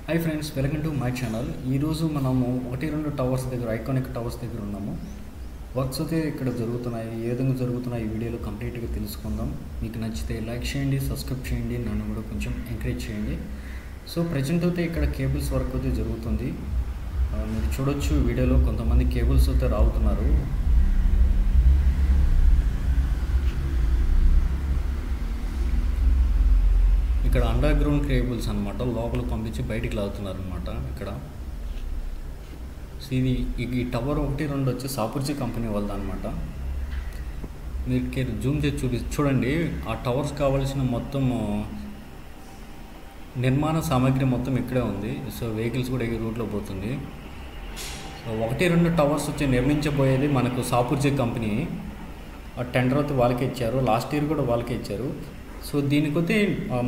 Hi friends, welcome to my channel. ఈరోజు మనము 1-2 towers దగ్గర, ఐకానిక్ టవర్స్ దగ్గర ఉన్నాము. వర్క్స్ అయితే ఇక్కడ జరుగుతున్నాయి. ఏ విధంగా జరుగుతున్నాయి ఈ వీడియోలో కంప్లీట్గా తెలుసుకుందాం. మీకు నచ్చితే లైక్ చేయండి, సబ్స్క్రైబ్ చేయండి, నన్ను కూడా కొంచెం ఎంకరేజ్ చేయండి. సో ప్రజెంట్ అయితే ఇక్కడ కేబుల్స్ వర్క్ అయితే జరుగుతుంది. మీరు చూడొచ్చు వీడియోలో కొంతమంది కేబుల్స్ అయితే రావుతున్నారు. ఇక్కడ అండర్ గ్రౌండ్ కేబుల్స్ అనమాట, లోపల పంపించి బయటికి లాగుతున్నారు అనమాట. ఇక్కడ ఇది ఈ టవర్ 1-2 వచ్చి సాపుర్జీ కంపెనీ వాళ్ళది అనమాట. మీరు జూమ్ చేసి చూడండి. ఆ టవర్స్ కావాల్సిన మొత్తం నిర్మాణ సామాగ్రి మొత్తం ఇక్కడే ఉంది. సో వెహికల్స్ కూడా ఈ రూట్లో పోతుంది. సో 1-2 టవర్స్ వచ్చి నిర్మించబోయేది మనకు సాపుర్జీ కంపెనీ. ఆ టెండర్ అయితే వాళ్ళకే ఇచ్చారు. లాస్ట్ ఇయర్ కూడా వాళ్ళకే ఇచ్చారు. సో దీనికైతే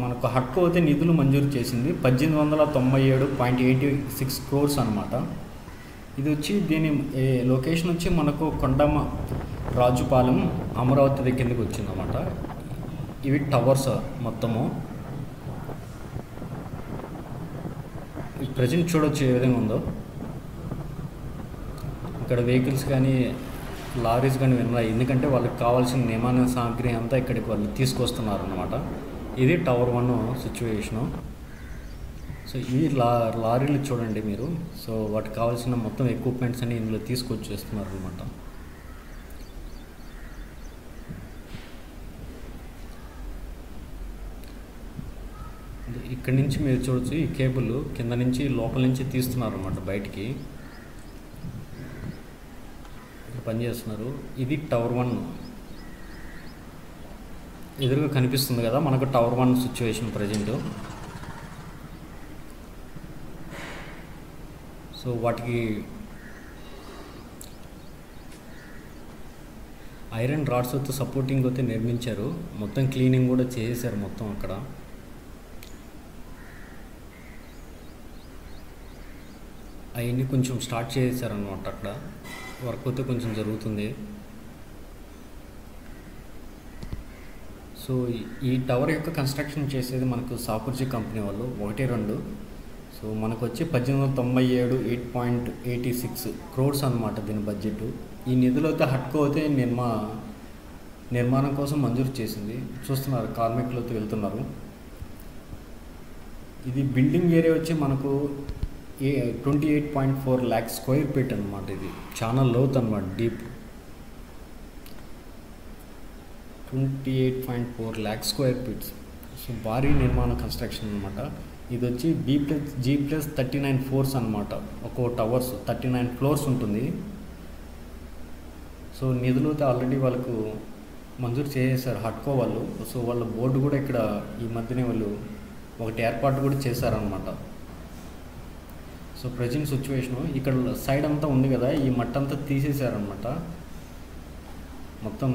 మనకు హట్కో అయితే నిధులు మంజూరు చేసింది 1897.86 crores అనమాట. ఇది వచ్చి దీని లొకేషన్ వచ్చి మనకు కొండమ్మ రాజుపాలెం అమరావతి దగ్గర కిందకి వచ్చిందన్నమాట. ఇవి టవర్స్ మొత్తము. ప్రజెంట్ చూడొచ్చు ఏ విధంగా ఉందో. ఇక్కడ వెహికల్స్ కానీ లారీస్ కానీ విన్నాయి, ఎందుకంటే వాళ్ళకి కావాల్సిన నిర్మాణ సామగ్రి అంతా ఇక్కడికి వాళ్ళు తీసుకొస్తున్నారు అనమాట. ఇది టవర్ 1 సిచ్యువేషను. సో ఈ లారీలు చూడండి మీరు. సో వాటికి కావాల్సిన మొత్తం ఎక్విప్మెంట్స్ అన్ని ఇందులో తీసుకొచ్చేస్తున్నారు అనమాట. ఇక్కడి నుంచి మీరు చూడొచ్చు, ఈ కేబుల్ కింద నుంచి లోపల నుంచి తీస్తున్నారు అనమాట బయటికి పనిచేస్తున్నారు. ఇది టవర్ 1 ఎదురుగా కనిపిస్తుంది కదా మనకు టవర్ 1 సిచ్యువేషన్ ప్రజెంట్. సో వాటికి ఐరన్ రాడ్స్ అయితే సపోర్టింగ్ అయితే నిర్మించారు. మొత్తం క్లీనింగ్ కూడా చేసేసారు మొత్తం. అక్కడ అవన్నీ కొంచెం స్టార్ట్ చేసేసారనమాట. అక్కడ వర్క్ అయితే కొంచెం జరుగుతుంది. సో ఈ టవర్ యొక్క కన్స్ట్రక్షన్ చేసేది మనకు సాపుర్జీ కంపెనీ వాళ్ళు 1-2. సో మనకు వచ్చి 1897.86 crores అనమాట దీని బడ్జెట్. ఈ నిధులు అయితే హట్కో అయితే నిర్మాణం కోసం మంజూరు చేసింది. చూస్తున్నారు కార్మికులతో వెళ్తున్నారు. ఇది బిల్డింగ్ ఏరియా వచ్చి మనకు 28.4 lakh square feet అనమాట. ఇది చాలా లోతు అనమాట, deep. 28.4 lakh square feet. So భారీ నిర్మాణ కన్స్ట్రక్షన్ అనమాట. ఇది వచ్చి G+39 floors అనమాట. ఒక్కో టవర్స్ 39 floors ఉంటుంది. సో నిధులు అయితే ఆల్రెడీ వాళ్ళకు మంజూరు చేసేసారు హట్కో వాళ్ళు. సో వాళ్ళ బోర్డు కూడా ఇక్కడ ఈ మధ్యనే వాళ్ళు ఒకటి ఏర్పాటు కూడా చేశారనమాట. సో ప్రజెంట్ సిచ్యువేషను ఇక్కడ సైడ్ అంతా ఉంది కదా, ఈ మట్టి అంతా తీసేసారనమాట. మొత్తం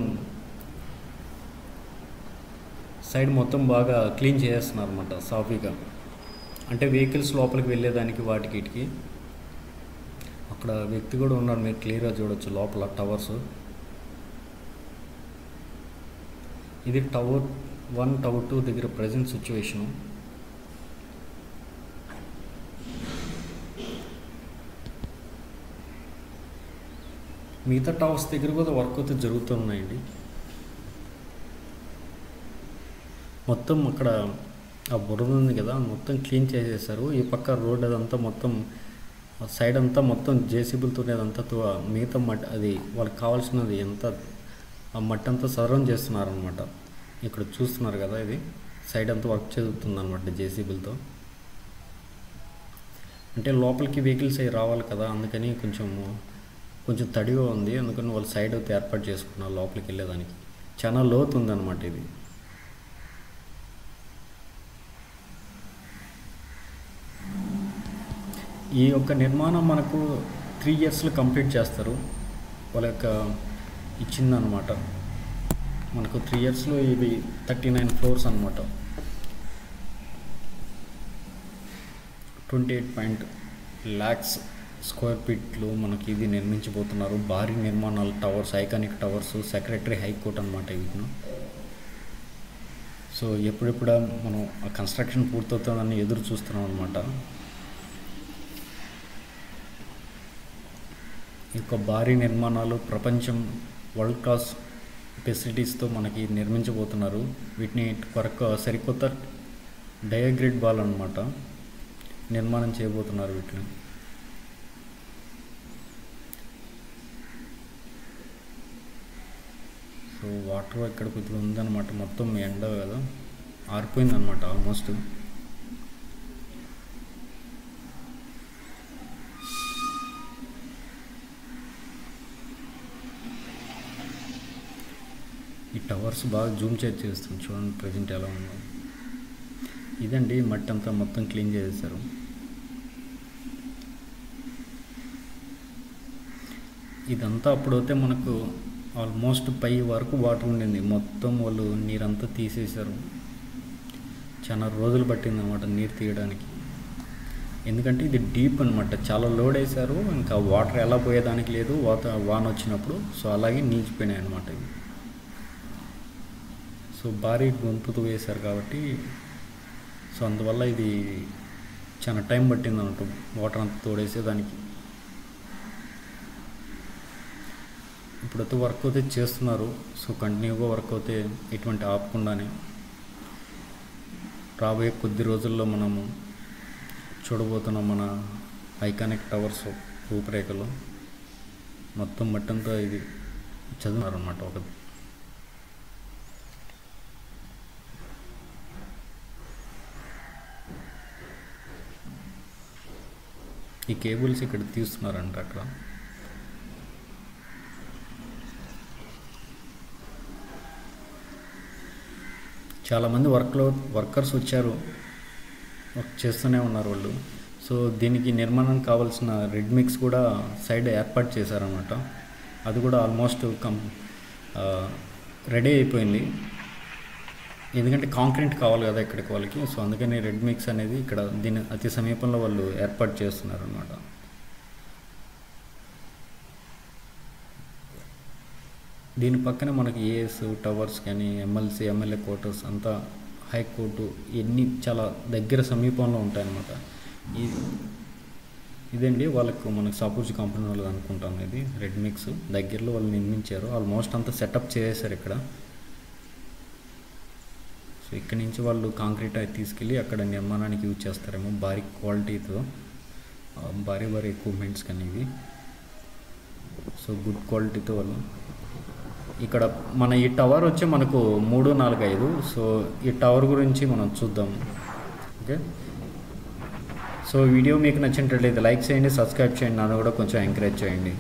సైడ్ మొత్తం బాగా క్లీన్ చేసేస్తున్నారు అనమాట సాఫీగా. అంటే వెహికల్స్ లోపలికి వెళ్ళేదానికి వాటికి ఇటుకి. అక్కడ వ్యక్తి కూడా ఉన్నారు, మీరు క్లియర్గా చూడవచ్చు లోపల టవర్స్. ఇది టవర్ 1 టవర్ 2 దగ్గర ప్రజెంట్ సిచ్యువేషను. మిగతా టవర్స్ దగ్గర కూడా వర్క్ అయితే జరుగుతున్నాయండి. మొత్తం అక్కడ ఆ బురద ఉంది కదా, మొత్తం క్లీన్ చేసేసారు. ఈ పక్క రోడ్ అదంతా మొత్తం సైడ్ అంతా మొత్తం జేసీబీలతో అదంతా మిగతా మట్టి అది వాళ్ళకి కావాల్సినది ఎంత ఆ మట్టి అంతా సరౌండ్ చేస్తున్నారు అనమాట. ఇక్కడ చూస్తున్నారు కదా, ఇది సైడ్ అంతా వర్క్ జరుగుతుంది అనమాట జేసీబీలతో. అంటే లోపలికి వెహికల్స్ అవి రావాలి కదా, అందుకని కొంచెం తడిగా ఉంది. అందుకని వాళ్ళు సైడ్ అయితే ఏర్పాటు చేసుకున్నారు లోపలికి వెళ్ళేదానికి. చాలా లోతు ఉందన్నమాట ఇది. ఈ యొక్క నిర్మాణం మనకు 3 yearsలో కంప్లీట్ చేస్తారు. వాళ్ళ యొక్క ఇచ్చిందనమాట మనకు 3 yearsలో. ఇవి 39 floors అనమాట. 28 lakhs square feetలో మనకి ఇది నిర్మించబోతున్నారు. భారీ నిర్మాణాలు towers, iconic towers, secretary high court అనమాట వీటిని. సో ఎప్పుడెప్పుడు మనం ఆ కన్స్ట్రక్షన్ పూర్తవుతుందని ఎదురు చూస్తున్నాం అనమాట. ఈ యొక్క భారీ నిర్మాణాలు ప్రపంచం వరల్డ్ క్లాస్ ఫెసిలిటీస్తో మనకి నిర్మించబోతున్నారు. వీటిని సరికొత్త డయాగ్రిడ్ బాల్ అన్నమాట నిర్మాణం చేయబోతున్నారు వీటిని. సో వాటర్ ఇక్కడ కొద్దిగా ఉందన్నమాట, మొత్తం ఎండ కదా ఆరిపోయిందన్నమాట ఆల్మోస్ట్. ఈ టవర్స్ బాగా జూమ్ చేస్తుంది చూడండి ప్రజెంట్ ఎలా ఉందో. ఇదండి మట్టి అంతా మొత్తం క్లీన్ చేసేసారు. ఇదంతా అప్పుడైతే మనకు ఆల్మోస్ట్ పై వరకు వాటర్ ఉండింది, మొత్తం వాళ్ళు నీరంతా తీసేశారు. చాలా రోజులు పట్టింది అనమాట నీరు తీయడానికి, ఎందుకంటే ఇది డీప్ అనమాట, చాలా లోడ్ వేశారు. ఇంకా వాటర్ ఎలా పోయేదానికి లేదు వాన వచ్చినప్పుడు. సో అలాగే నిలిచిపోయినాయి అనమాట ఇవి. సో భారీ గొంతుతో వేశారు కాబట్టి సో అందువల్ల ఇది చాలా టైం పట్టింది అన్నట్టు వాటర్ అంతా తోడేసేదానికి. ఇప్పుడైతే వర్క్ అయితే చేస్తున్నారు. సో కంటిన్యూగా వర్క్ అయితే ఎటువంటి ఆపకుండానే రాబోయే కొద్ది రోజుల్లో మనము చూడబోతున్నాం మన ఐకానిక్ టవర్స్ రూపురేఖలు. మొత్తం మట్టంతా ఇది చదువున్నారన్నమాట. ఈ కేబుల్స్ ఇక్కడ తీస్తున్నారంట. అక్కడ చాలామంది వర్కర్స్ వచ్చారు, వర్క్ చేస్తూనే ఉన్నారు వాళ్ళు. సో దీనికి నిర్మాణం కావాల్సిన రెడ్ మిక్స్ కూడా సైడ్ ఏర్పాటు చేశారన్నమాట. అది కూడా ఆల్మోస్ట్ రెడీ అయిపోయింది, ఎందుకంటే కాంక్రీట్ కావాలి కదా ఇక్కడికి వాళ్ళకి. సో అందుకని రెడ్ మిక్స్ అనేది ఇక్కడ దీని అతి సమీపంలో వాళ్ళు ఏర్పాటు చేస్తున్నారు అన్నమాట. దీని పక్కనే మనకి ఏఎస్ టవర్స్ కానీ ఎమ్మెల్సీ ఎమ్మెల్యే క్వార్టర్స్ అంతా హైకోర్టు ఇవన్నీ చాలా దగ్గర సమీపంలో ఉంటాయన్నమాట. ఇదండి వాళ్ళకు మనకు సాపూర్జీ కంపెనీ వాళ్ళు అనుకుంటాను. ఇది రెడ్ మిక్స్ దగ్గరలో వాళ్ళు నిర్మించారు, ఆల్మోస్ట్ అంతా సెటప్ చేసేసారు ఇక్కడ. సో ఇక్కడి నుంచి వాళ్ళు కాంక్రీట్ అయితే తీసుకెళ్ళి అక్కడ నిర్మాణానికి యూజ్ చేస్తారేమో, భారీ క్వాలిటీతో భారీ ఎక్విప్మెంట్స్ కానీ ఇవి. సో గుడ్ క్వాలిటీతో వాళ్ళు ఇక్కడ మన ఈ టవర్ వచ్చి మనకు 3, 4, 5. సో ఈ టవర్ గురించి మనం చూద్దాం. ఓకే, సో వీడియో మీకు నచ్చినట్లయితే లైక్ చేయండి, సబ్స్క్రైబ్ చేయండి, నన్ను కూడా కొంచెం ఎంకరేజ్ చేయండి.